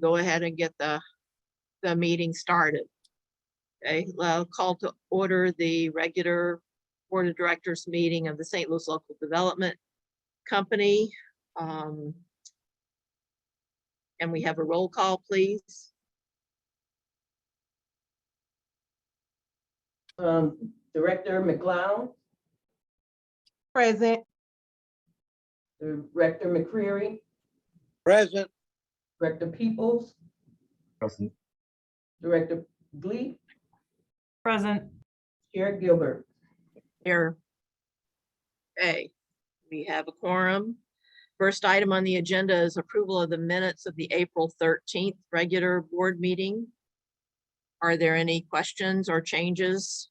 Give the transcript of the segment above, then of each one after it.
Go ahead and get the meeting started. Okay, I'll call to order the regular Board of Directors meeting of the St. Louis Local Development Company. And we have a roll call, please. Director McLeod. Present. Director McCreary. Present. Director Peoples. Present. Director Glee. Present. Chair Gilbert. Here. Okay, we have a quorum. First item on the agenda is approval of the minutes of the April 13th regular board meeting. Are there any questions or changes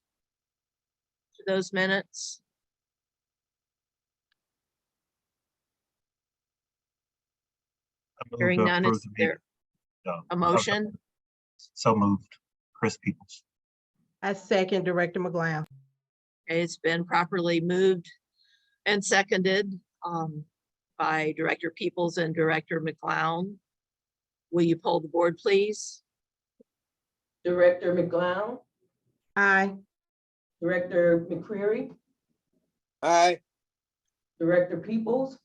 to those minutes? Hearing none, is there a motion? So moved. Chris Peoples. I second Director McGlown. Okay, it's been properly moved and seconded by Director Peoples and Director McLeod. Will you poll the board, please? Director McLeod. Aye. Director McCreary. Aye. Director Peoples.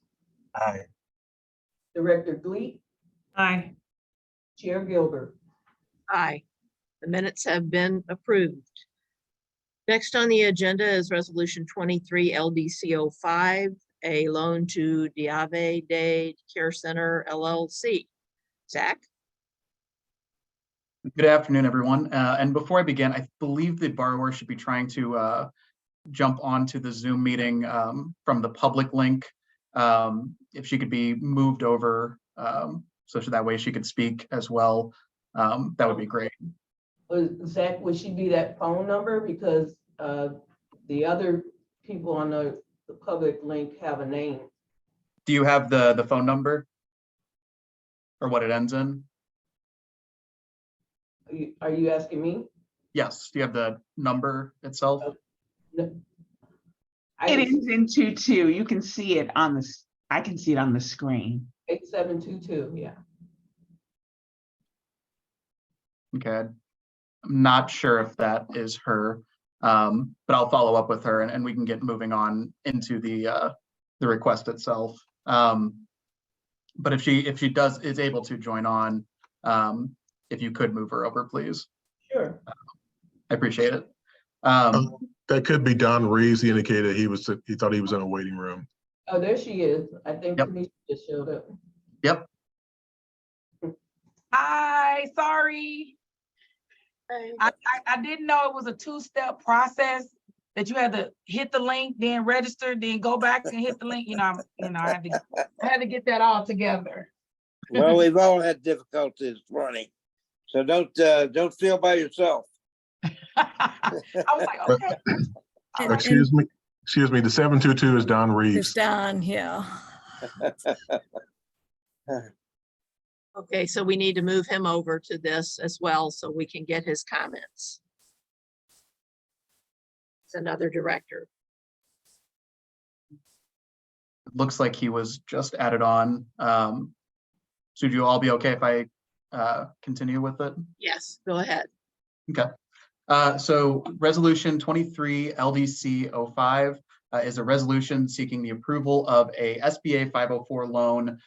Aye. Director Glee. Aye. Chair Gilbert. Aye. The minutes have been approved. Next on the agenda is Resolution 23 LDC 05, a loan to Diave Day Care Center LLC. Zach? Good afternoon, everyone. And before I begin, I believe the borrower should be trying to jump onto the Zoom meeting from the public link. If she could be moved over so that way she could speak as well, that would be great. Zach, would she be that phone number? Because the other people on the public link have a name. Do you have the phone number or what it ends in? Are you asking me? Yes. Do you have the number itself? No. It ends in 22. You can see it on the, I can see it on the screen. 8722, yeah. Okay. I'm not sure if that is her, but I'll follow up with her and we can get moving on into the request itself. But if she is able to join on, if you could move her over, please. Sure. I appreciate it. That could be Don Reeves. He indicated he thought he was in a waiting room. Oh, there she is. I think Yep. Tenesha just showed up. Yep. Hi, sorry. I didn't know it was a two-step process that you had to hit the link, then register, then go back and hit the link. I had to get that all together. Well, we've all had difficulties running, so don't feel by yourself. I was like, okay. Excuse me. The 722 is Don Reeves. It's down here. Okay, so we need to move him over to this as well so we can get his comments. It's another director. It looks like he was just added on. So would you all be okay if I continue with it? Yes, go ahead. Okay. So resolution 23 LDC 05 is a resolution seeking the approval of a SBA 504 loan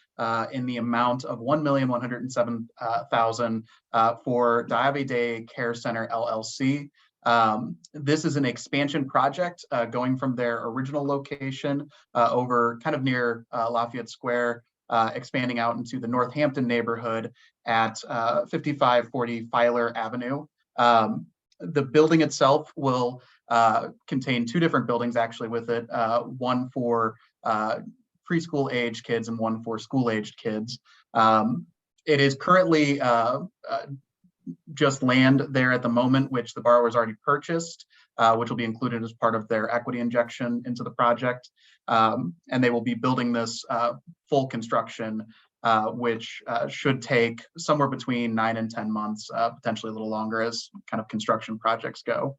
in the amount of $1,107,000 for Diave Day Care Center LLC. This is an expansion project going from their original location over kind of near Lafayette Square, expanding out into the Northampton neighborhood at 5540 Filer Avenue. The building itself will contain two different buildings actually with it, one for preschool age kids and one for school aged kids. It is currently just land there at the moment, which the borrower's already purchased, which will be included as part of their equity injection into the project. And they will be building this full construction, which should take somewhere between 9 and 10 months, potentially a little longer as kind of construction projects go.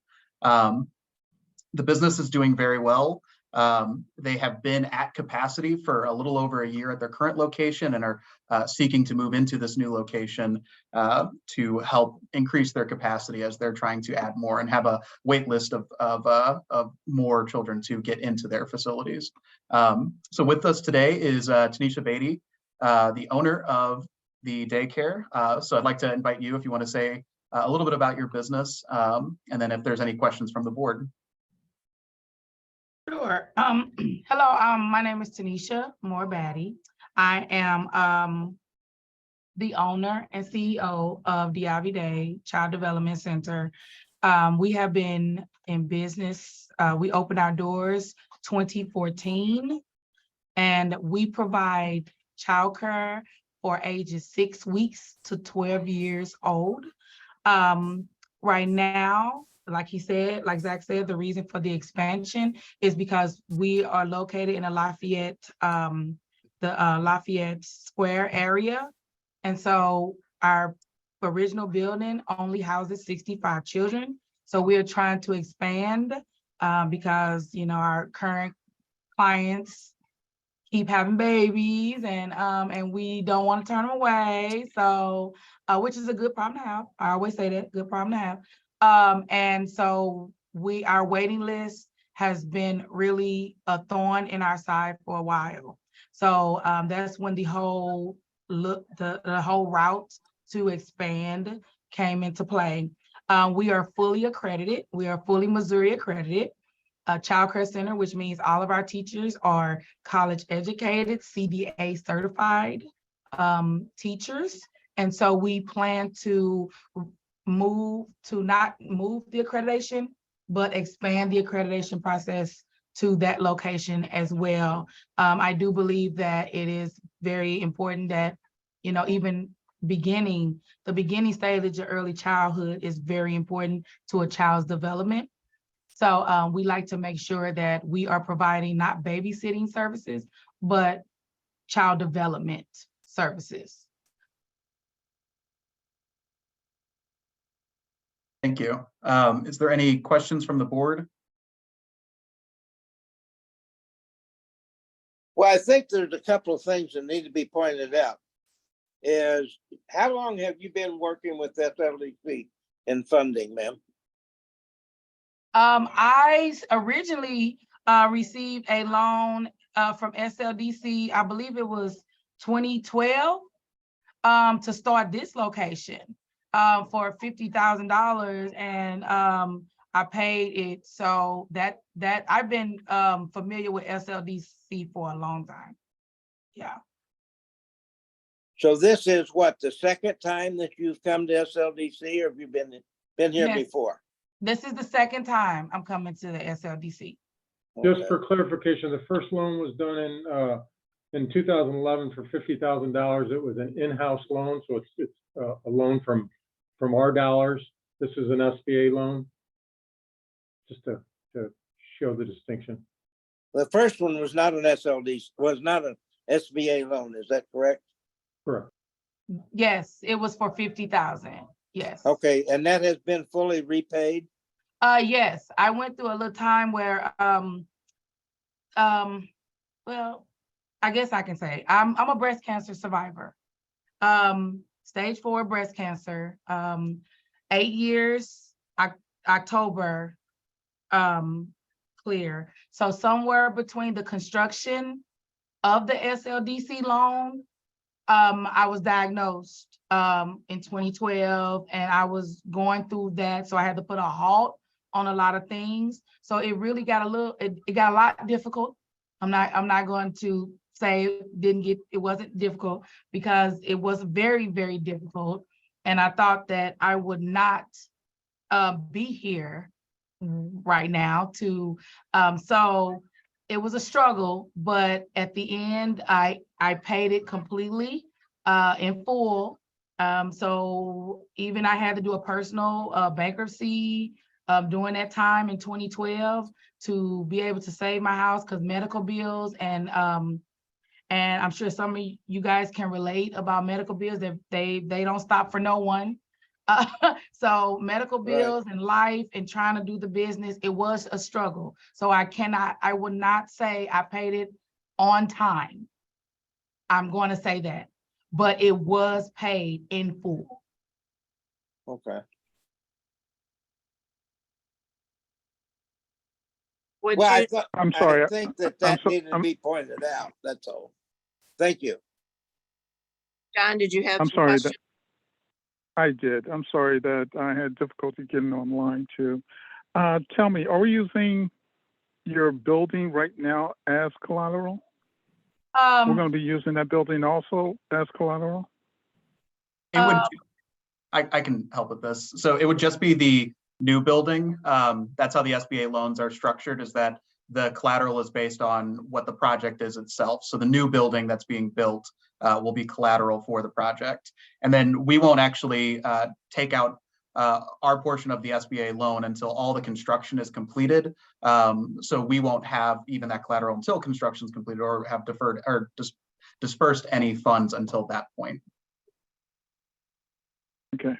The business is doing very well. They have been at capacity for a little over a year at their current location and are seeking to move into this new location to help increase their capacity as they're trying to add more and have a wait list of more children to get into their facilities. So with us today is Tenesha Bady, the owner of the daycare. So I'd like to invite you if you want to say a little bit about your business, and then if there's any questions from the board. Sure. Hello, my name is Tenesha Bady. I am the owner and CEO of the Ivy Day Child Development Center. We have been in business. We opened our doors 2014, and we provide childcare for ages 6 weeks to 12 years old. Right now, like he said, like Zach said, the reason for the expansion is because we are located in a Lafayette, Lafayette Square area. And so our original building only houses 65 children. So we are trying to expand because, you know, our current clients keep having babies and we don't want to turn them away. So, which is a good problem to have. I always say that, good problem to have. And so our waiting list has been really a thorn in our side for a while. So that's when the whole route to expand came into play. We are fully accredited. We are fully Missouri accredited. A child care center, which means all of our teachers are college educated, CDA certified teachers. And so we plan to not move the accreditation, but expand the accreditation process to that location as well. I do believe that it is very important that, you know, even the beginning stage of early childhood is very important to a child's development. So we like to make sure that we are providing not babysitting services, but child development services. Thank you. Is there any questions from the board? Well, I think there's a couple of things that need to be pointed out. Is how long have you been working with LDC in funding, ma'am? I originally received a loan from SLDC, I believe it was 2012, to start this location for $50,000, and I paid it. So that I've been familiar with SLDC for a long time. Yeah. So this is what, the second time that you've come to SLDC, or have you been here Yes. before? This is the second time I'm coming to the SLDC. Just Okay. for clarification, the first loan was done in 2011 for $50,000. It was an in-house loan, so it's a loan from our dollars. This is an SBA loan, just to show the distinction. The first one was not an SLDC, was not an SBA loan, is that correct? Correct. Yes, it was for 50,000. Yes. Okay, and that has been fully repaid? Yes, I went through a little time where well, I guess I can say I'm a breast cancer survivor. Stage 4 breast cancer, 8 years, October, clear. So somewhere between the construction of the SLDC loan, I was diagnosed in 2012, and I was going through that. So I had to put a halt on a lot of things. So it really got it got a lot difficult. I'm not going to say it wasn't difficult, because it was very, very difficult. And I thought that I would not be here right now so it was a struggle, but at the end, I paid it completely in full. So even I had to do a personal bankruptcy during that time in 2012 to be able to save my house, because medical bills and I'm sure some of you guys can relate about medical bills, that they don't stop for no one. So medical Right. bills and life and trying to do the business, it was a struggle. So I would not say I paid it on time. I'm going to say that, but it was paid in full. Okay. Would Well, I you, thought, I'm I sorry. think that I'm that so- needed to I'm- be pointed out. That's all. Thank you. John, did you have I'm some sorry questions? I did. I'm sorry that I had difficulty getting online too. Tell me, are we using your building right now as collateral? We're going to be using that building also as collateral? It would, I can help with this. So it would just be the new building. That's how the SBA loans are structured, is that the collateral is based on what the project is itself. So the new building that's being built will be collateral for the project. And then we won't actually take out our portion of the SBA loan until all the construction is completed. So we won't have even that collateral until construction is completed, or have deferred or dispersed any funds until that point. Okay.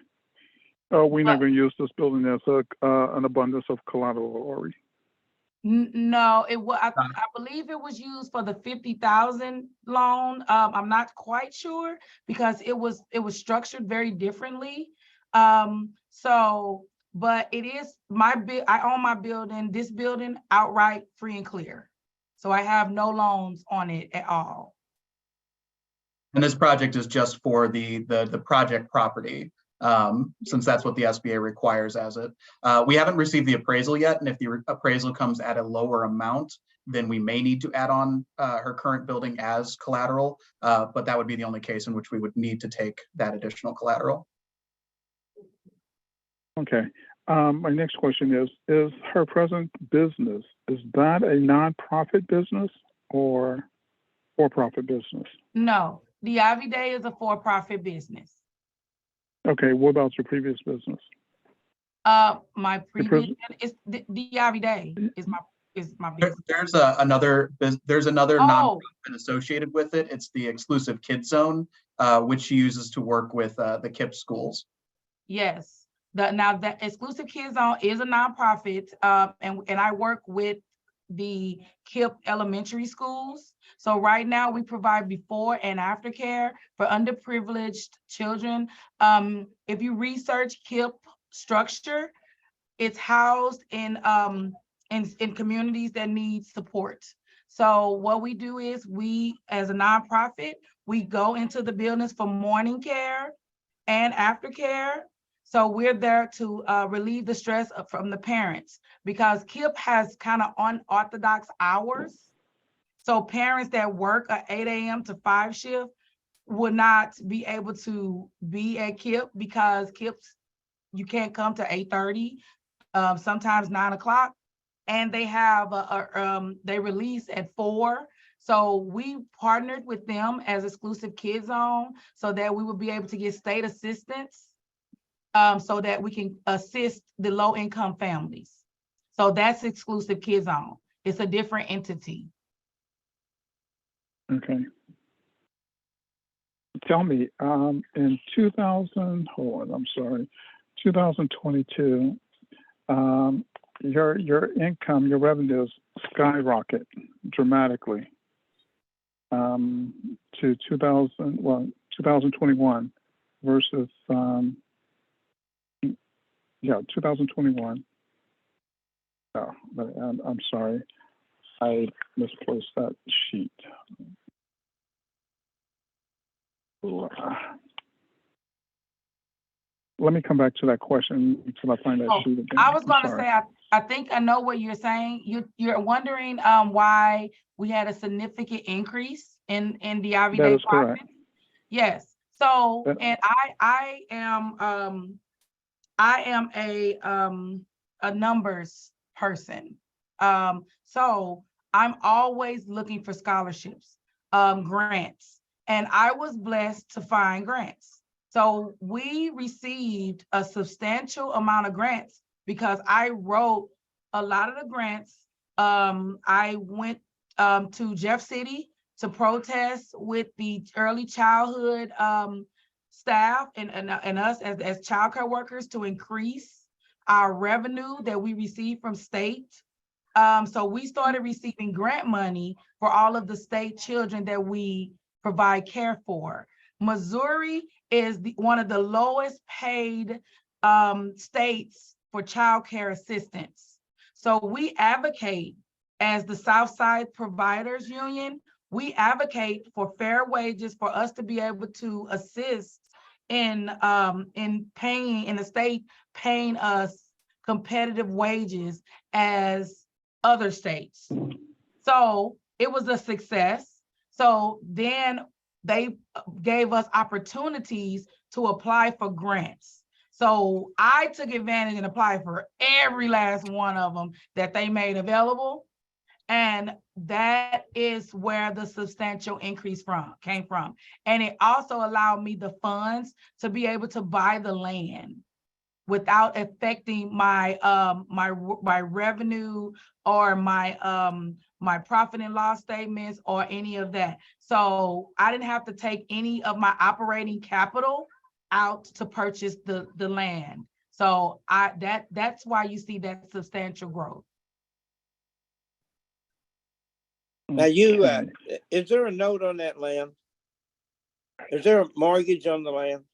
We're not going to use this building as an abundance of collateral, are we? No, I believe it was used for the 50,000 loan. I'm not quite sure because it was structured very differently. But it is I own my building, this building outright free and clear. So I have no loans on it at all. And this project is just for the project property, since that's what the SBA requires as it. We haven't received the appraisal yet, and if the appraisal comes at a lower amount, then we may need to add on her current building as collateral, but that would be the only case in which we would need to take that additional collateral. Okay. My next question is her present business, is that a nonprofit business or for-profit business? No, the Ivy Day is a for-profit business. Okay, what about your previous business? My previous is the Ivy Day is my business. There's another Oh. nonprofit associated with it. It's the Exclusive Kids Zone, which she uses to work with the KIPP schools. Yes. Now the Exclusive Kids Zone is a nonprofit, and I work with the KIPP elementary schools. So right now we provide before and after care for underprivileged children. If you research KIPP structure, it's housed in communities that need support. So what we do is we, as a nonprofit, we go into the buildings for morning care and aftercare. So we're there to relieve the stress from the parents, because KIPP has kind of unorthodox hours. So parents that work an 8 a.m. to 5 shift would not be able to be at KIPP, because KIPP's, you can't come to 8:30, sometimes 9 o'clock, and they have they release at 4. So we partnered with them as Exclusive Kids Zone so that we would be able to get state assistance, so that we can assist the low-income families. So that's Exclusive Kids Zone. It's a different entity. Okay. Tell me, in 2022, your income, your revenues skyrocket dramatically to 2021 versus 2021. Oh, I'm sorry, I misplaced that sheet. Let me come back to that question until I find that sheet again. I was I'm going to sorry. say, I think I know what you're saying. You're wondering why we had a significant increase in the Ivy That Day is correct. profit. Yes. So, That- and I am a numbers person. So I'm always looking for scholarships, grants, and I was blessed to find grants. So we received a substantial amount of grants because I wrote a lot of the grants. I went to Jeff City to protest with the early childhood staff and us as childcare workers to increase our revenue that we receive from state. So we started receiving grant money for all of the state children that we provide care for. Missouri is one of the lowest paid states for childcare assistance. So we advocate, as the Southside Providers Union, we advocate for fair wages for us to be able to assist in paying, in the state paying us competitive wages as other states. So it was a success. So then they gave us opportunities to apply for grants. So I took advantage and applied for every last one of them that they made available. And that is where the substantial increase came from. And it also allowed me the funds to be able to buy the land without affecting my my revenue or my profit and loss statements or any of that. So I didn't have to take any of my operating capital out to purchase the land. So that's why you see that substantial growth. Now you, Okay. is there a note on that land? Is there a mortgage on the land?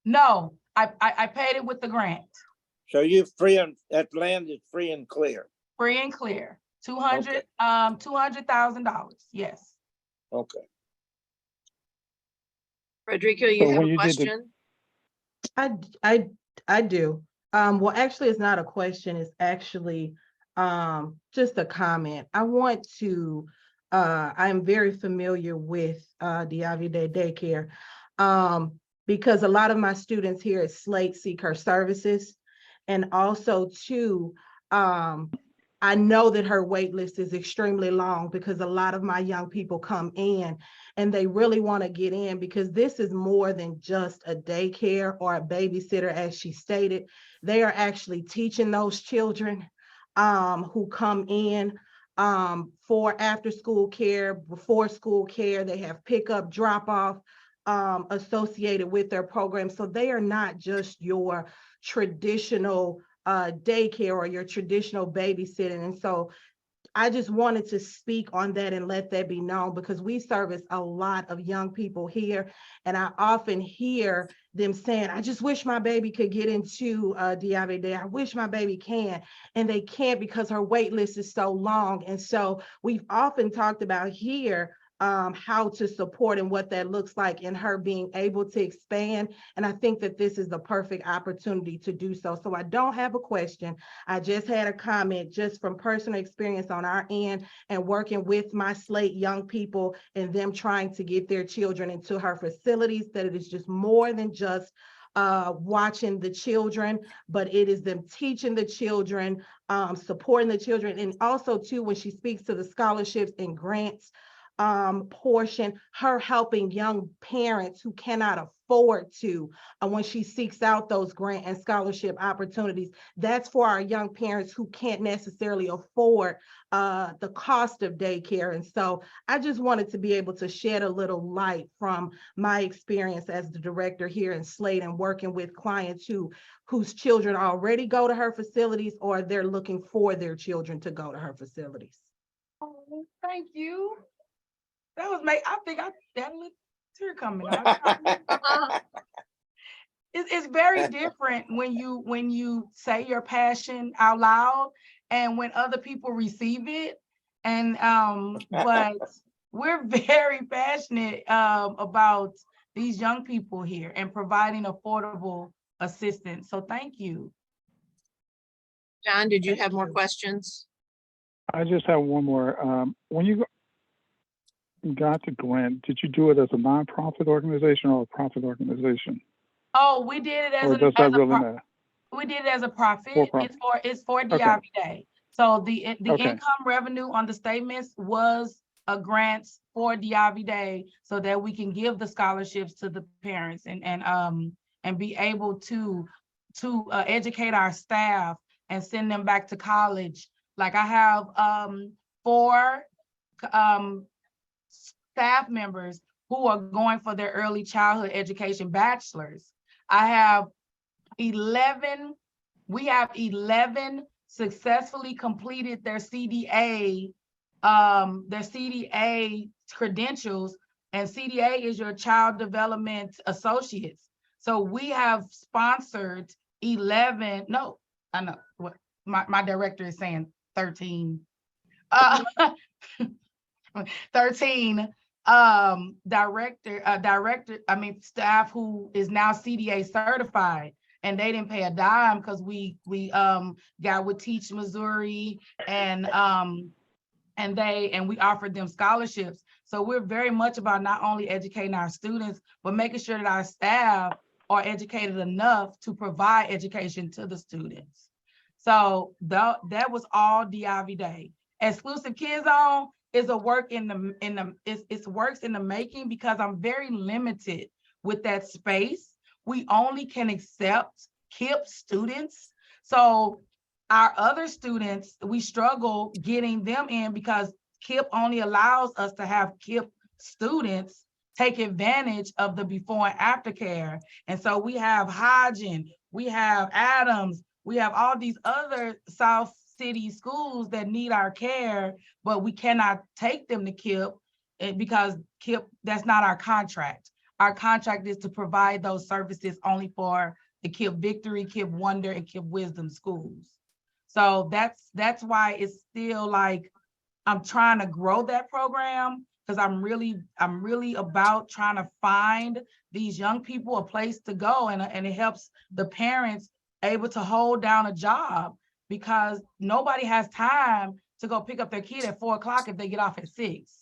No, I paid it with the grant, So you free on, that land is free and clear. free and clear, $200,000, yes. Okay. Frederica, you So have when a you did the- question? I do. Well, actually, it's not a question. It's actually just a comment. I want to, I'm very familiar with Diavide Daycare because a lot of my students here at Slate seek her services. And also too, I know that her wait list is extremely long because a lot of my young people come in and they really want to get in because this is more than just a daycare or a babysitter, as she stated. They are actually teaching those children who come in for after school care, before school care. They have pickup, drop off associated with their program. So they are not just your traditional daycare or your traditional babysitting. And so I just wanted to speak on that and let that be known because we service a lot of young people here. And I often hear them saying, I just wish my baby could get into Diavide. I wish my baby can. And they can't because her wait list is so long. And so we've often talked about here how to support and what that looks like in her being able to expand. And I think that this is the perfect opportunity to do so. So I don't have a question. I just had a comment just from personal experience on our end and working with my Slate young people and them trying to get their children into her facilities, that it is just more than just watching the children, but it is them teaching the children, supporting the children. And also too, when she speaks to the scholarships and grants portion, her helping young parents who cannot afford to, when she seeks out those grant and scholarship opportunities, that's for our young parents who can't necessarily afford the cost of daycare. And so I just wanted to be able to shed a little light from my experience as the director here in Slate and working with clients whose children already go to her facilities or they're looking for their children to go to her facilities. Oh, thank you. That was I think I that little tear coming out. It's very different when you say your passion out loud and when other people receive it. And but we're very passionate about these young people here and providing affordable assistance. So thank you. John, did you have more questions? I just have one more. When you got the grant, did you do it as a nonprofit organization or a profit organization? Oh, we did it as Or does that really matter? we did it as a profit. For profit. It's for Okay. Diavide. So the Okay. income revenue on the statements was a grant for Diavide so that we can give the scholarships to the parents and be able to educate our staff and send them back to college. Like I have 4 staff members who are going for their early childhood education bachelor's. I have 11, we have 11 successfully completed their CDA credentials, and CDA is your Child Development Associates. So we have sponsored 11, no, I know what my director is saying 13. 13 staff who is now CDA certified, and they didn't pay a dime because we got with Teach Missouri and we offered them scholarships. So we're very much about not only educating our students, but making sure that our staff are educated enough to provide education to the students. So that was all DIV Day. Exclusive Kids Zone is a work it's works in the making, because I'm very limited with that space. We only can accept KIPP students. So our other students, we struggle getting them in because KIPP only allows us to have KIPP students take advantage of the before and after care. And so we have Hodgen, we have Adams, we have all these other South City schools that need our care, but we cannot take them to KIPP because KIPP, that's not our contract. Our contract is to provide those services only for the KIPP Victory, KIPP Wonder, and KIPP Wisdom schools. So that's why it's still like, I'm trying to grow that program, because I'm really about trying to find these young people a place to go, and it helps the parents able to hold down a job, because nobody has time to go pick up their kid at 4 o'clock if they get off at 6.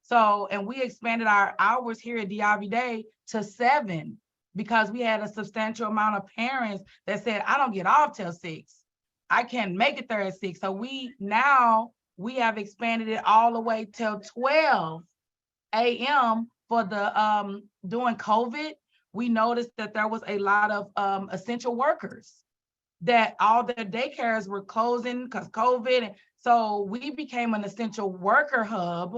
So, and we expanded our hours here at DIV Day to 7, because we had a substantial amount of parents that said, I don't get off till 6. I can't make it there at 6. So we have expanded it all the way till 12 a.m. for the, during COVID, we noticed that there was a lot of essential workers that all their daycares were closing because COVID. And so we became an essential worker hub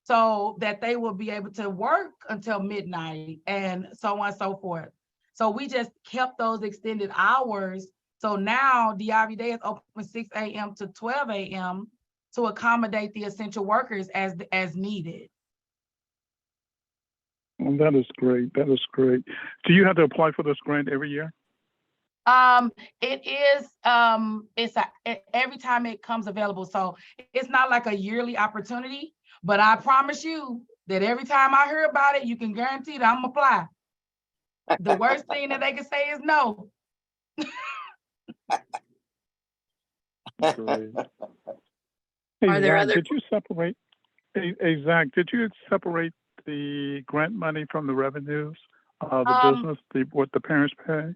so that they will be able to work until midnight and so on and so forth. So we just kept those extended hours. So now DIV Day is open from 6 a.m. to 12 a.m. to accommodate the essential workers as needed. Well, that is great. That is great. Do you have to apply for this grant every year? It is, every time it comes available. So it's not like a yearly opportunity, but I promise you that every time I hear about it, you can guarantee that I'm gonna apply. The worst thing that they can say is no. Great. Hey, Are there Zach, other- did you separate, hey, Zach, did you separate the grant money from the revenues of the business, what the parents pay?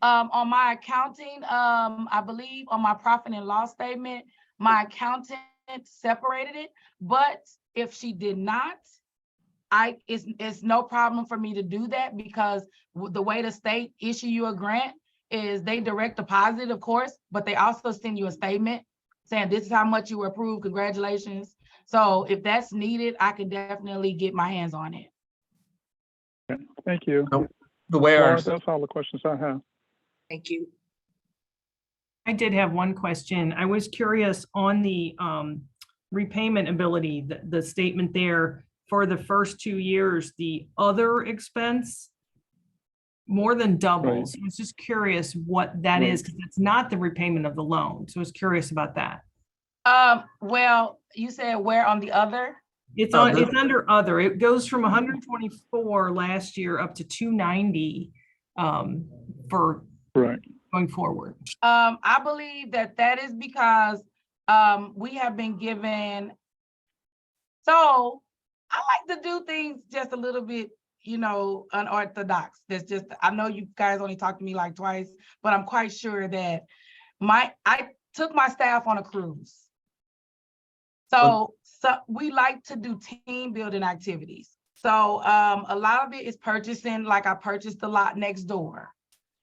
On my accounting, I believe on my profit and loss statement, my accountant separated it, but if she did not, it's no problem for me to do that, because the way the state issue you a grant is they direct deposit, of course, but they also send you a statement saying this is how much you were approved, congratulations. So if that's needed, I can definitely get my hands on it. Okay, thank you. The way our, Laura, that's all the questions I have. Thank you. I did have one question. I was curious on the repayment ability, the statement there for the first 2 years, the other expense more than doubles. Right. I was just curious what that is, because it's not the repayment of the loan. So I was curious about that. Well, you said where on the other? It's on, it's under other. It goes from 124 last year up to 290 for Right. going forward. I believe that is because we have been given, so I like to do things just a little bit, unorthodox. That's just, I know you guys only talked to me like twice, but I'm quite sure that I took my staff on a cruise. So we like to do team building activities. So a lot of it is purchasing, like I purchased the lot next door.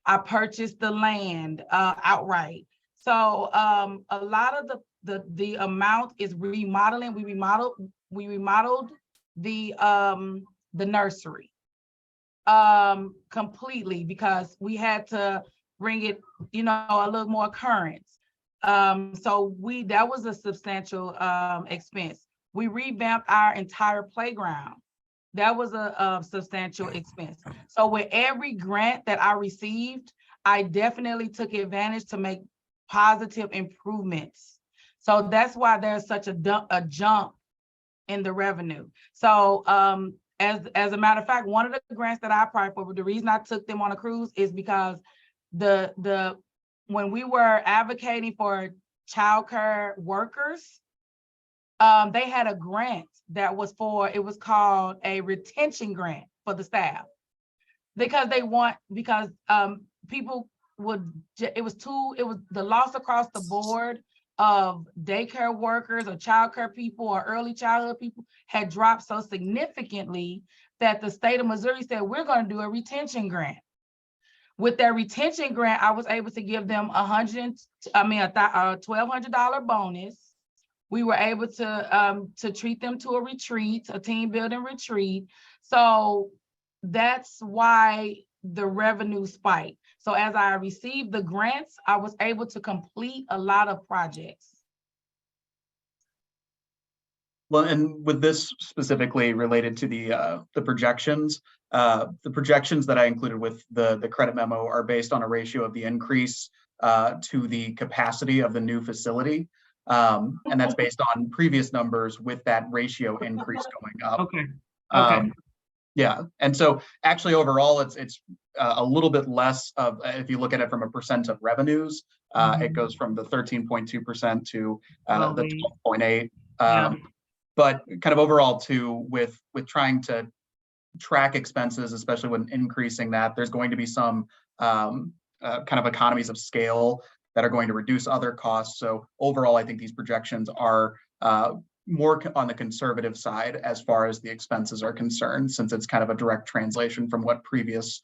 I purchased the land outright. So a lot of the amount is remodeling. We remodeled the the nursery. Completely, because we had to bring it, a little more current. So that was a substantial expense. We revamped our entire playground. That was a substantial expense. So with every grant that I received, I definitely took advantage to make positive improvements. So that's why there's such a jump in the revenue. So as a matter of fact, one of the grants that I applied for, the reason I took them on a cruise is because when we were advocating for childcare workers, they had a grant that was it was called a retention grant for the staff. Because people it was the loss across the board of daycare workers or childcare people or early childhood people had dropped so significantly that the state of Missouri said, we're going to do a retention grant. With that retention grant, I was able to give them a $1,200 bonus. We were able to treat them to a retreat, a team building retreat. So that's why the revenue spiked. So as I received the grants, I was able to complete a lot of projects. Well, and with this specifically related to the projections that I included with the credit memo are based on a ratio of the increase to the capacity of the new facility. And that's based on previous numbers with that ratio increase going up. Okay. Okay. Yeah, and so actually overall, it's a little bit less of, if you look at it from a percent of revenues, it goes from the 13.2% to the 12.8. Yeah. But kind of overall too, with trying to track expenses, especially when increasing that, there's going to be some kind of economies of scale that are going to reduce other costs. So overall, I think these projections are more on the conservative side as far as the expenses are concerned, since it's kind of a direct translation from what previous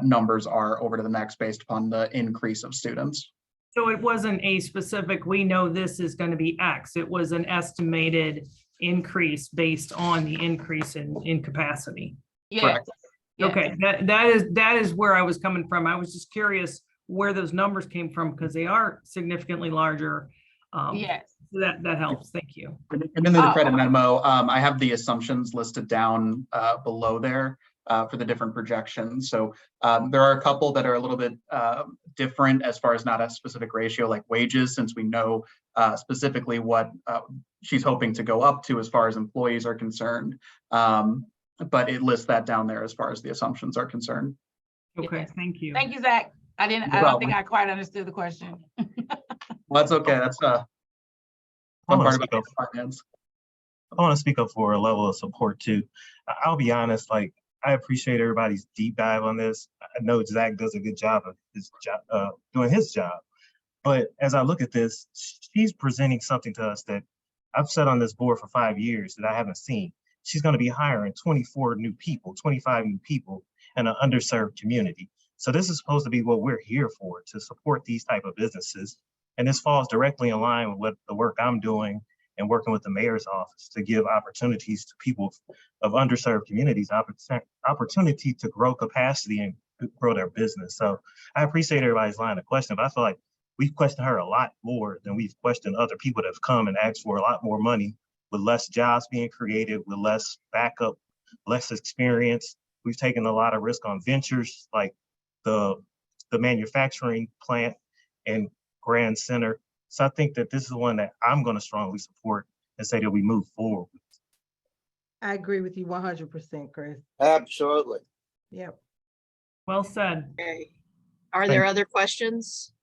numbers are over to the next based upon the increase of students. So it wasn't a specific, we know this is going to be X. It was an estimated increase based on the increase in capacity. Yes. Correct. Yes. Okay, that is where I was coming from. I was just curious where those numbers came from because they are significantly larger. Yes. That helps. Thank you. And then the credit memo, I have the assumptions listed down below there for the different projections. So there are a couple that are a little bit different as far as not a specific ratio like wages, since we know specifically what she's hoping to go up to as far as employees are concerned. But it lists that down there as far as the assumptions are concerned. Okay, thank you. Thank you, Zach. I don't think I quite understood the question. Well, that's okay. That's one part about finance. I want to speak up for a level of support too. I'll be honest, like I appreciate everybody's deep dive on this. I know Zach does a good job of his job, doing his job. But as I look at this, she's presenting something to us that I've sat on this board for 5 years that I haven't seen. She's going to be hiring 24 new people, 25 new people in an underserved community. So this is supposed to be what we're here for, to support these type of businesses. And this falls directly in line with what the work I'm doing and working with the mayor's office to give opportunities to people of underserved communities, opportunity to grow capacity and grow their business. So I appreciate everybody's line of question, but I feel like we've questioned her a lot more than we've questioned other people that have come and asked for a lot more money with less jobs being created, with less backup, less experience. We've taken a lot of risk on ventures like the manufacturing plant and Grand Center. So I think that this is one that I'm going to strongly support and say that we move forward. I agree with you 100%, Chris. Absolutely. Yep. Well said. Okay. Are there other questions?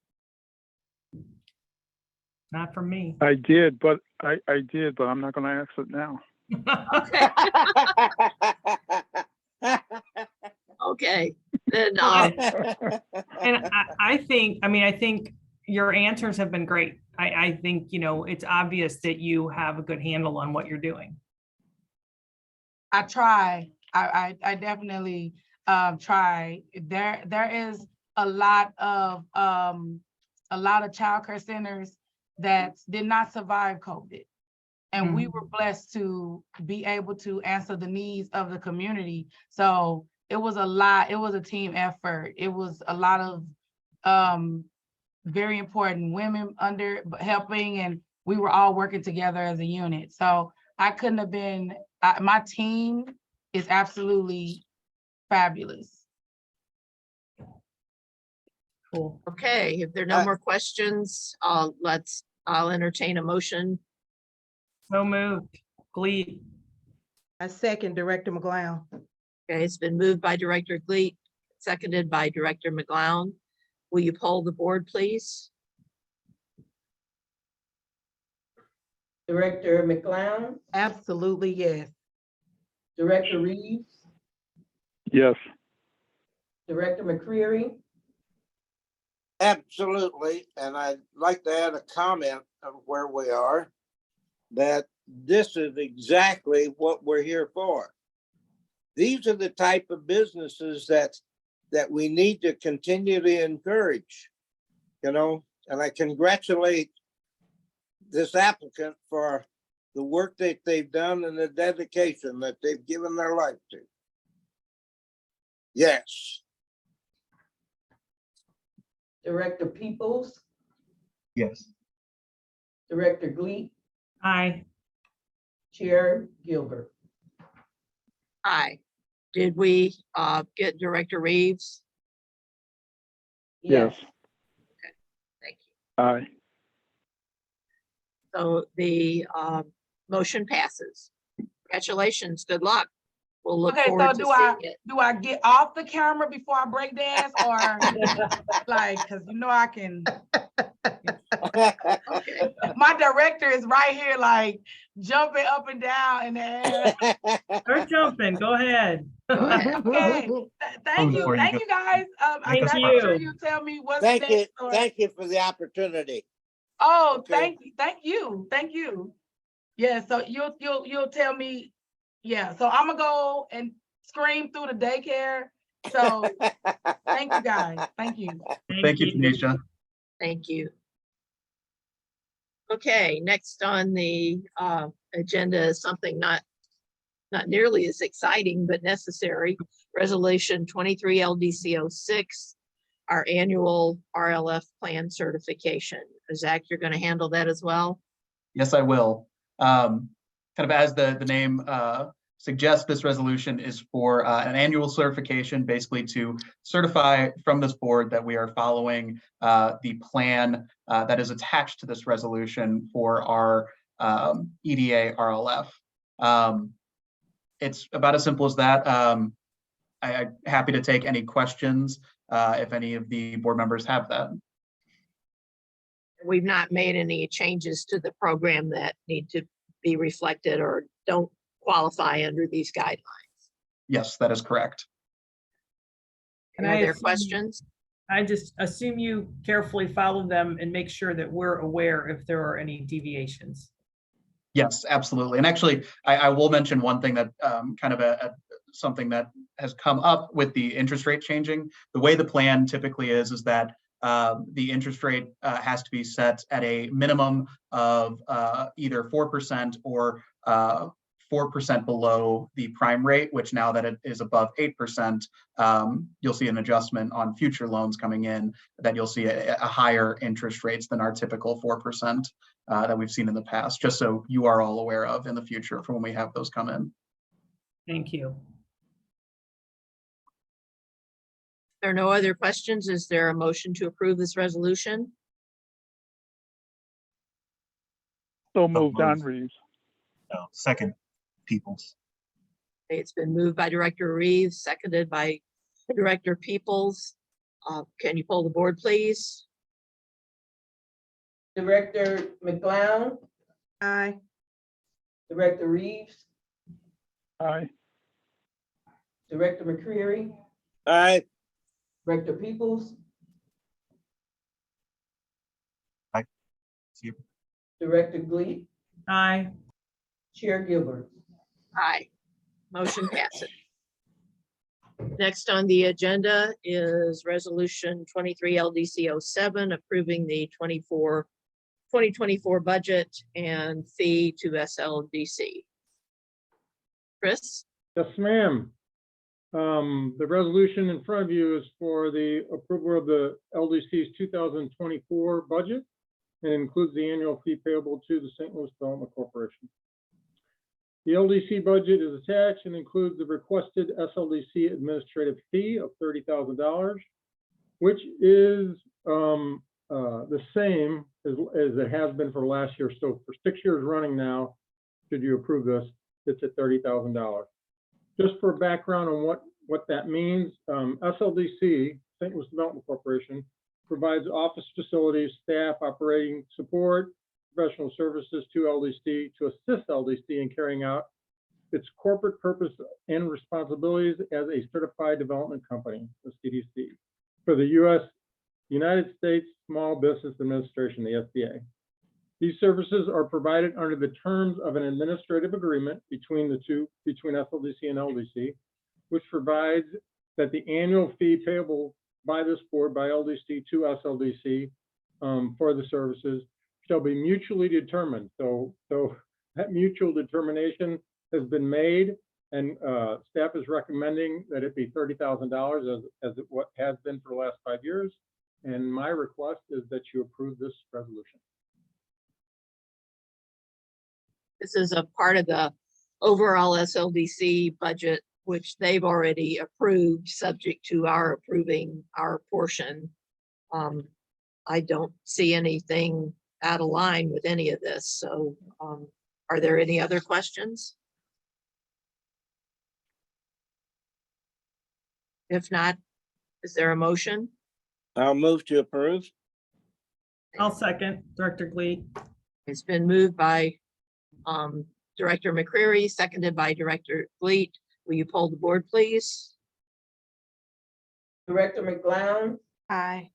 Not from me. I did, but I'm not going to ask it now. Okay. Then, And I think your answers have been great. I think, it's obvious that you have a good handle on what you're doing. I try. I definitely try. There is a lot of childcare centers that did not survive COVID. And we were blessed to be able to answer the needs of the community. So it was a lot, it was a team effort. It was a lot of very important women under helping, and we were all working together as a unit. So I couldn't have been, my team is absolutely fabulous. Cool. Okay, if there are no more questions, I'll entertain a motion. So moved. Glee. I second Director McGlown. Okay, it's been moved by Director Gleat, seconded by Director McGlown. Will you poll the board, please? Director McGlown, Absolutely, yes. Director Reeves, Yes. Director McCreary, Absolutely, and I'd like to add a comment of where we are, that this is exactly what we're here for. These are the type of businesses that we need to continue to encourage, you know, and I congratulate this applicant for the work that they've done and the dedication that they've given their life to. Yes. Director Peoples, Yes. Director Gleat, Aye. Chair Gilbert. Aye. Did we get Director Reeves? Yes. Thank you. Aye. So the motion passes. Congratulations, good luck. We'll look Okay, so forward to seeing it. do I get off the camera before I break dance, or like, cause you know I can, Okay. my director is right here like jumping up and down in the air. Start jumping. Go ahead. Go ahead. Okay, thank you Before you go. guys. Thank I'm you. sure you'll tell me what's Thank you, next. Or, thank you for the opportunity. oh, Okay. thank you. Yeah, so you'll tell me. Yeah, so I'm gonna go and scream through the daycare. So thank you guys. Thank you. Thank you, Tenesha. Thank you. Okay, next on the agenda is something not nearly as exciting, but necessary. Resolution 23 LDC 06, our annual RLF plan certification. Zach, you're going to handle that as well? Yes, I will. Kind of as the name suggests, this resolution is for an annual certification, basically to certify from this board that we are following the plan that is attached to this resolution for our EDA RLF. It's about as simple as that. I'm happy to take any questions if any of the board members have that. We've not made any changes to the program that need to be reflected or don't qualify under these guidelines. Yes, that is correct. And Are I there assume- questions? I just assume you carefully follow them and make sure that we're aware if there are any deviations. Yes, absolutely. And actually, I will mention one thing that kind of something that has come up with the interest rate changing. The way the plan typically is that the interest rate has to be set at a minimum of either 4% or 4% below the prime rate, which now that it is above 8%, you'll see an adjustment on future loans coming in that you'll see a higher interest rates than our typical 4% that we've seen in the past, just so you are all aware of in the future for when we have those come in. Thank you. There are no other questions. Is there a motion to approve this resolution? So moved, Don moved. Reeves. Second, Peoples. It's been moved by Director Reeves, seconded by Director Peoples. Can you poll the board, please? Director McGlown, Aye. Director Reeves, Aye. Director McCreary, Aye. Director Peoples, See you. Director Gleat, Aye. Chair Gilbert. Aye. Motion passes. Next on the agenda is Resolution 23 LDC 07, approving the 24 2024 budget and fee to SLDC. Chris? Yes, ma'am. The resolution in front of you is for the approval of the LDC's 2024 budget and includes the annual fee payable to the St. Louis Development Corporation. The LDC budget is attached and includes the requested SLDC administrative fee of $30,000, which is the same as it has been for last year. So for 6 years running now, should you approve this, it's at $30,000. Just for background on what that means, SLDC, St. Louis Development Corporation, provides office facilities, staff, operating support, professional services to LDC to assist LDC in carrying out its corporate purpose and responsibilities as a certified development company, the CDC, for the United States Small Business Administration, the SBA. These services are provided under the terms of an administrative agreement between SLDC and LDC, which provides that the annual fee payable by this board, by LDC to SLDC for the services shall be mutually determined. So that mutual determination has been made, and staff is recommending that it be $30,000 as what has been for the last 5 years. And my request is that you approve this resolution. This is a part of the overall SLDC budget, which they've already approved, subject to our approving our portion. I don't see anything out of line with any of this. So are there any other questions? If not, is there a motion? I'll move to approve. I'll second Director Glee. It's been moved by Director McCreary, seconded by Director Gleat. Will you poll the board, please? Director McGlown, Aye.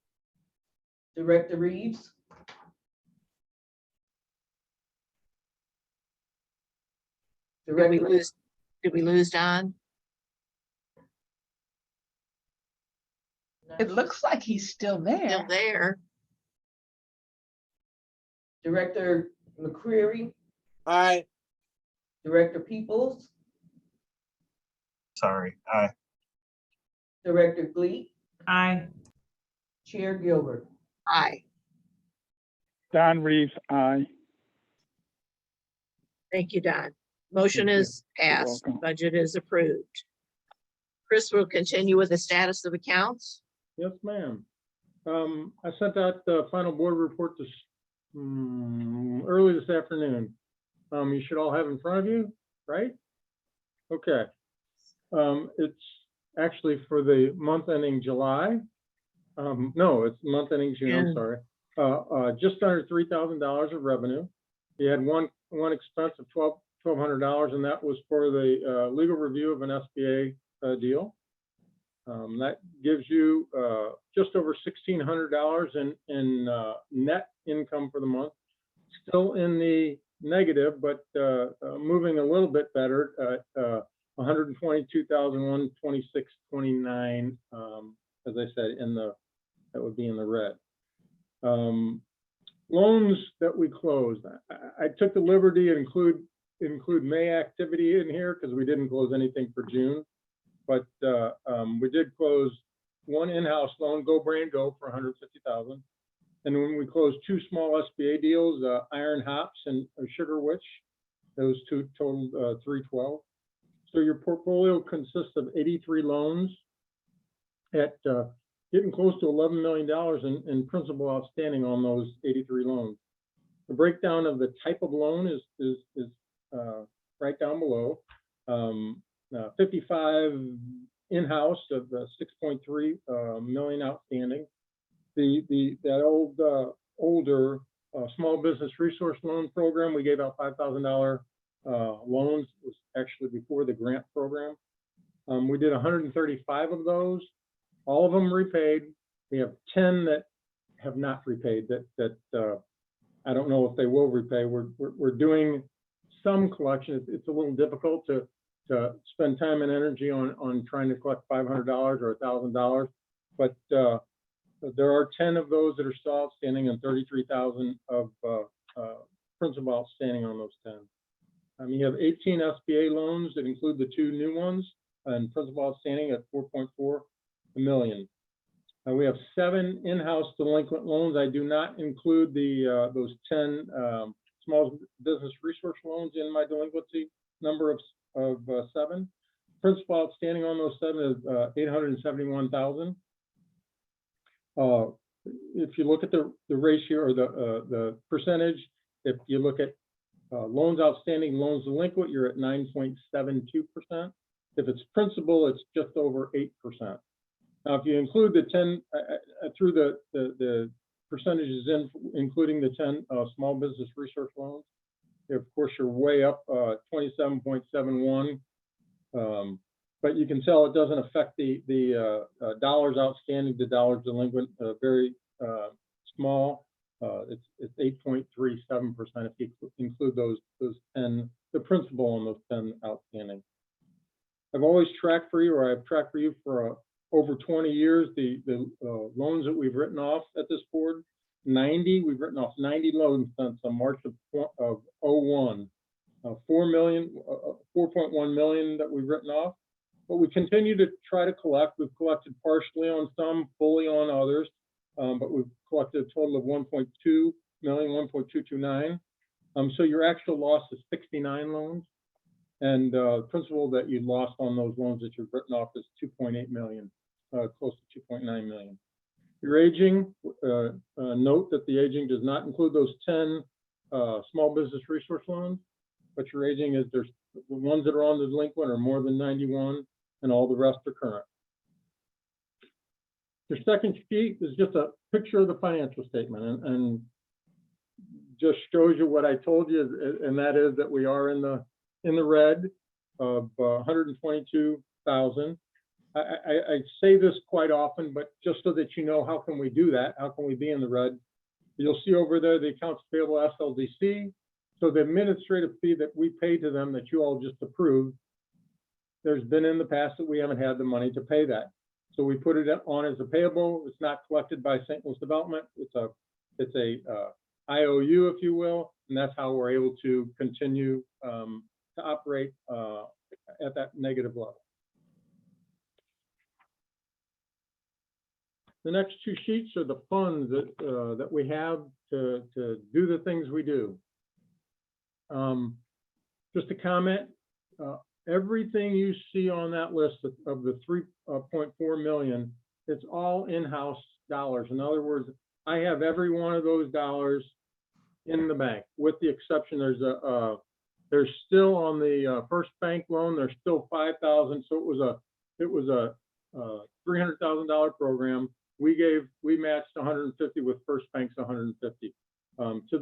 Director Reeves, Did we Director, lose Don? It looks like he's still Still there. there. Director McCreary, Aye. Director Peoples, Sorry, aye. Director Glee, Aye. Chair Gilbert. Aye. Don Reeves, aye. Thank you, Don. Motion Thank you. is passed. welcome. Budget is approved. Chris will continue with the status of accounts. Yes, ma'am. I sent out the final board report early this afternoon. You should all have in front of you, right? Okay. It's actually for the month ending July. No, it's month ending June, I'm June. sorry. Just under $3,000 of revenue. We had one expense of $1,200, and that was for the legal review of an SBA deal. That gives you just over $1,600 in net income for the month. Still in the negative, but moving a little bit better at $122,126.29. As I said, that would be in the red. Loans that we closed. I took the liberty to include May activity in here because we didn't close anything for June. But we did close one in-house loan, Go Brand Go, for $150,000. And when we closed two small SBA deals, Iron Hops and Sugar Witch, those two totaled $312,000. So your portfolio consists of 83 loans at getting close to $11 million in principal outstanding on those 83 loans. The breakdown of the type of loan is right down below. 55 in-house of 6.3 million outstanding. That older small business resource loan program, we gave out $5,000 loans. It was actually before the grant program. We did 135 of those. All of them repaid. We have 10 that have not repaid that I don't know if they will repay. We're doing some collection. It's a little difficult to spend time and energy on trying to collect $500 or $1,000, but There are 10 of those that are still outstanding and 33,000 of principal outstanding on those 10. You have 18 SBA loans that include the 2 new ones and principal outstanding at 4.4 million. We have 7 in-house delinquent loans. I do not include those 10 small business resource loans in my delinquency number of 7. Principal outstanding on those 7 is 871,000. If you look at the ratio or the percentage, if you look at loans outstanding, loans delinquent, you're at 9.72%. If it's principal, it's just over 8%. Now, if you include the 10 through the percentages including the 10 small business resource loans, of course, you're way up 27.71. But you can tell it doesn't affect the dollars outstanding to dollars delinquent, very small. It's 8.37% if you include those 10, the principal on those 10 outstanding. I've always tracked for you, or I've tracked for you for over 20 years, the loans that we've written off at this board. We've written off 90 loans since March of 01. 4.1 million that we've written off. But we continue to try to collect. We've collected partially on some, fully on others, but we've collected a total of 1.2 million, 1.229. So your actual loss is 69 loans, and principal that you lost on those loans that you've written off is 2.8 million, close to 2.9 million. Your aging, note that the aging does not include those 10 small business resource loans, but your aging is the ones that are on the delinquent are more than 91. And all the rest are current. Your second sheet is just a picture of the financial statement and just shows you what I told you, and that is that we are in the red of 122,000. I say this quite often, but just so that you know, how can we do that? How can we be in the red? You'll see over there the accounts payable SLDC. So the administrative fee that we pay to them that you all just approved, there's been in the past that we haven't had the money to pay that. So we put it on as a payable. It's not collected by St. Louis Development. It's a IOU, if you will, and that's how we're able to continue to operate at that negative level. The next 2 sheets are the funds that we have to do the things we do. Just a comment. Everything you see on that list of the 3.4 million, it's all in-house dollars. In other words, I have every one of those dollars in the bank, with the exception there's still on the First Bank loan, there's still 5,000. So it was a $300,000 program. We matched 150 with First Bank's 150. To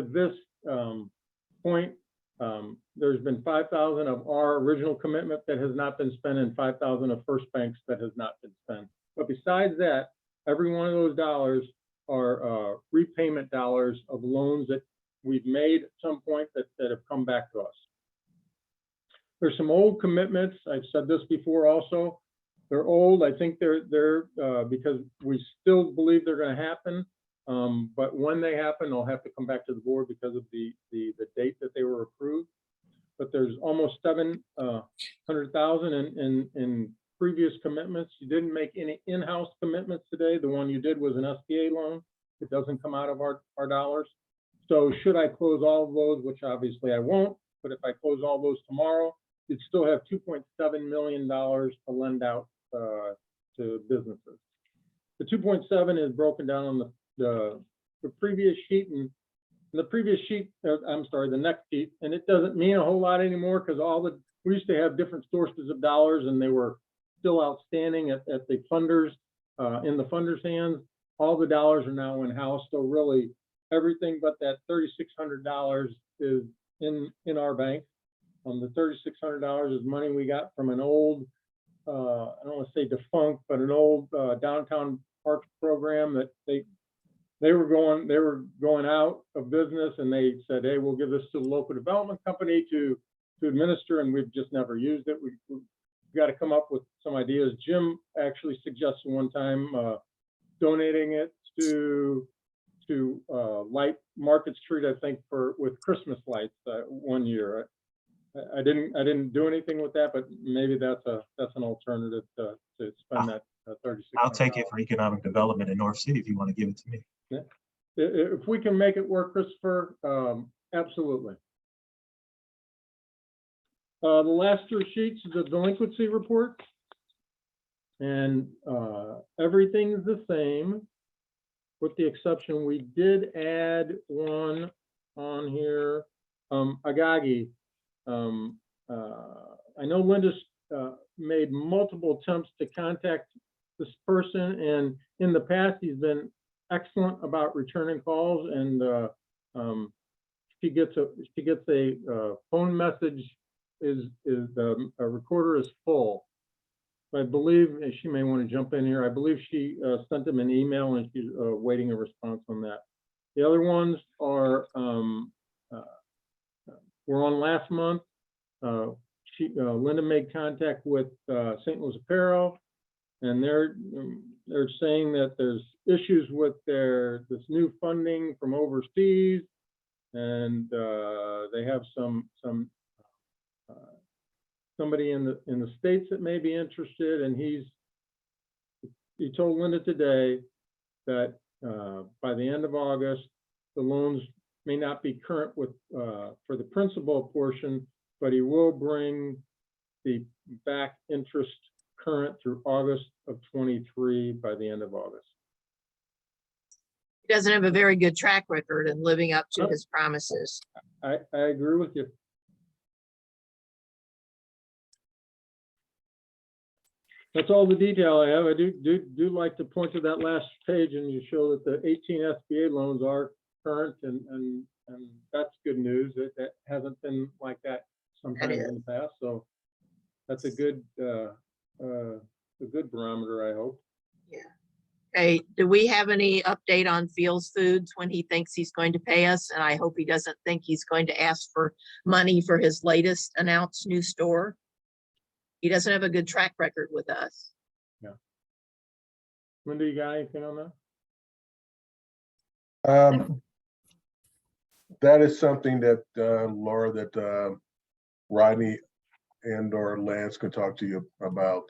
this point. There's been 5,000 of our original commitment that has not been spent and 5,000 of First Bank's that has not been spent. But besides that, every one of those dollars are repayment dollars of loans that we've made at some point that have come back to us. There's some old commitments. I've said this before also. They're old. I think they're because we still believe they're going to happen. But when they happen, they'll have to come back to the board because of the date that they were approved. But there's almost 700,000 in previous commitments. You didn't make any in-house commitments today. The one you did was an SBA loan. It doesn't come out of our dollars. So should I close all of those, which obviously I won't, but if I close all those tomorrow, you'd still have $2.7 million to lend out to businesses. The 2.7 is broken down on the previous sheet, and the previous sheet, I'm sorry, the next sheet, and it doesn't mean a whole lot anymore because we used to have different sources of dollars and they were still outstanding at the funders, in the funders' hands. All the dollars are now in-house, so really everything but that $3,600 is in our bank. The $3,600 is money we got from an old, I don't want to say defunct, but an old downtown parks program that they were going out of business, and they said, hey, we'll give this to the local development company to administer, and we've just never used it. We've got to come up with some ideas. Jim actually suggested one time donating it to light Market Street, I think, with Christmas lights one year. I didn't do anything with that, but maybe that's an alternative to spend that 36. I'll take it for economic development in North City if you want to give it to me. Yeah. If we can make it work, Christopher, absolutely. The last two sheets is the delinquency report. And everything's the same, with the exception, we did add one on here, Agagi. I know Linda's made multiple attempts to contact this person, and in the past, he's been excellent about returning calls, and she gets a phone message, a recorder is full. I believe, and she may want to jump in here, I believe she sent him an email and she's waiting a response on that. The other ones are, were on last month. Linda made contact with St. Louis Apparel, and they're saying that there's issues with this new funding from overseas, and they have somebody in the States that may be interested, and he told Linda today that by the end of August, the loans may not be current with for the principal portion, but he will bring the back interest current through August of 23 by the end of August. He doesn't have a very good track record in living up to his promises. I agree with you. That's all the detail I have. I do like to point to that last page, and you show that the 18 SBA loans are current, and that's good news. That hasn't been like that sometimes in the past. So that's a good barometer, I hope. Yeah. Okay, do we have any update on Fields Foods when he thinks he's going to pay us? And I hope he doesn't think he's going to ask for money for his latest announced new store. He doesn't have a good track record with us. Yeah. Linda, you got anything on that? That is something that Laura, that Rodney and or Lance could talk to you about.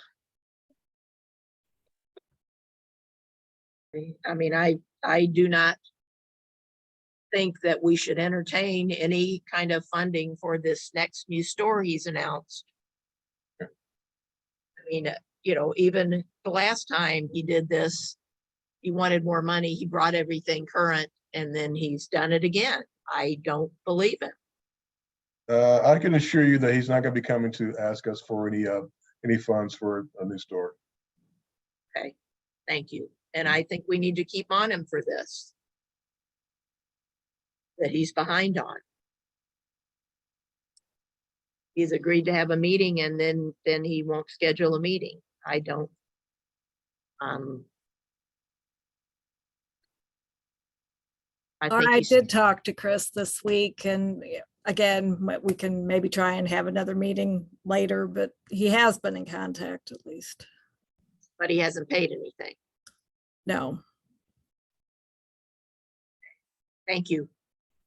I mean, I do not think that we should entertain any kind of funding for this next new store he's announced. I mean, you know, even the last time he did this, he wanted more money. He brought everything current, and then he's done it again. I don't believe it. I can assure you that he's not going to be coming to ask us for any funds for a new store. Okay, thank you. And I think we need to keep on him for this, that he's behind on. He's agreed to have a meeting, and then he won't schedule a meeting. I don't. I did talk to Chris this week, and again, we can maybe try and have another meeting later, but he has been in contact at least. But he hasn't paid anything. No. Thank you.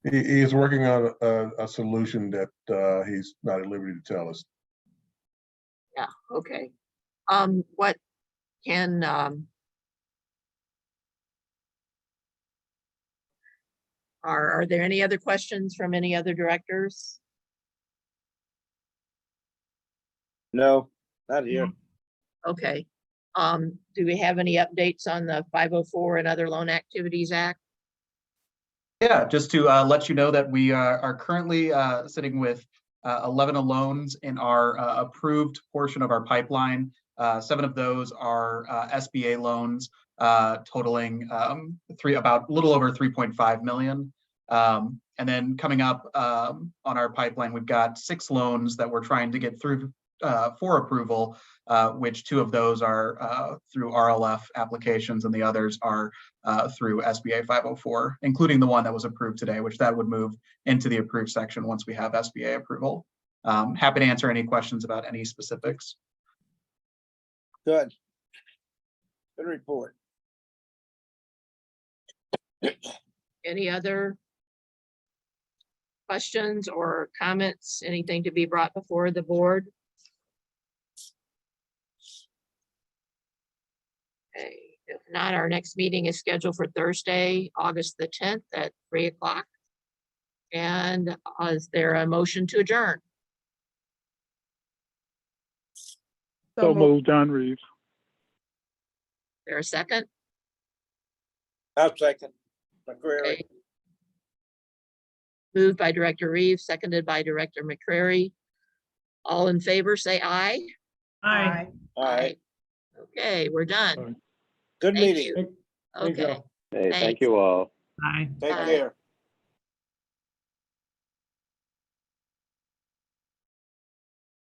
He is working on a solution that he's not at liberty to tell us. Yeah, okay. What can, are there any other questions from any other directors? No, not here. Okay. Do we have any updates on the 504 and other loan activities act? Yeah, just to let you know that we are currently sitting with 11 loans in our approved portion of our pipeline. 7 of those are SBA loans totaling about a little over 3.5 million. And then coming up on our pipeline, we've got 6 loans that we're trying to get through for approval, which 2 of those are through RLF applications, and the others are through SBA 504, including the one that was approved today, which that would move into the approved section once we have SBA approval. Happy to answer any questions about any specifics. Good. Good report. Any other questions or comments, anything to be brought before the board? Okay, if not, our next meeting is scheduled for Thursday, August the 10th at 3 o'clock. And is there a motion to adjourn? So moved, John Reeves. There a second? I'll second. McCrary. Okay. Moved by Director Reeves, seconded by Director McCrary. All in favor, say aye. Aye. All right, Okay, we're done. Aye. good Thank meeting. you. Thank you Okay, all. Hey, Thanks. thank you all. Aye. Take Bye. care.